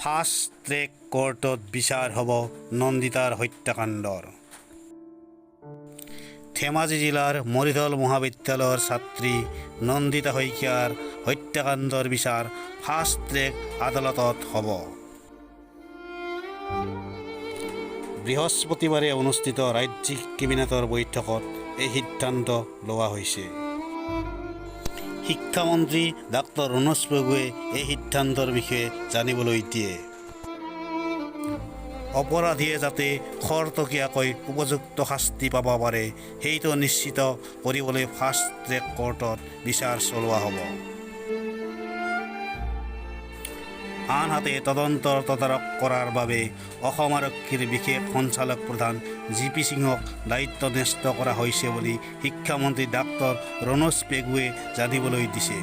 Fast track কোৰ্টত বিচাৰ হ'ব নন্দিতাৰ হত্যাকাণ্ডৰ। ধেমাজি জিলাৰ মৰিধল মহাবিদ্যালয়ৰ ছাত্ৰী নন্দিতা শইকীয়াৰ হত্যাকাণ্ডৰ বিচাৰ ফাষ্ট ট্ৰেক আদালতত হ'ব। বৃহস্পতিবাৰে অনুষ্ঠিত ৰাজ্যিক কেবিনেটৰ বৈঠকত এই সিদ্ধান্ত লোৱা হৈছে। শিক্ষামন্ত্ৰী ডাক্তৰ ৰণোজ পেগুৱে এই সিদ্ধান্তৰ বিষয়ে জানিবলৈ দিয়ে। অপৰাধীয়ে যাতে খৰতকীয়াকৈ উপযুক্ত শাস্তি পাব পাৰে সেইটো নিশ্চিত কৰিবলৈ ফাষ্ট ট্ৰেক কোৰ্টত বিচাৰ চলোৱা হ'ব। আনহাতে তদন্তৰ তদাৰক কৰাৰ বাবে অসম আৰক্ষীৰ বিশেষ সঞ্চালক প্ৰধান GP সিঙক দায়িত্ব ন্যস্ত কৰা হৈছে বুলি শিক্ষামন্ত্ৰী ডাক্তৰ ৰণোজ পেগুৱে জানিবলৈ দিছে।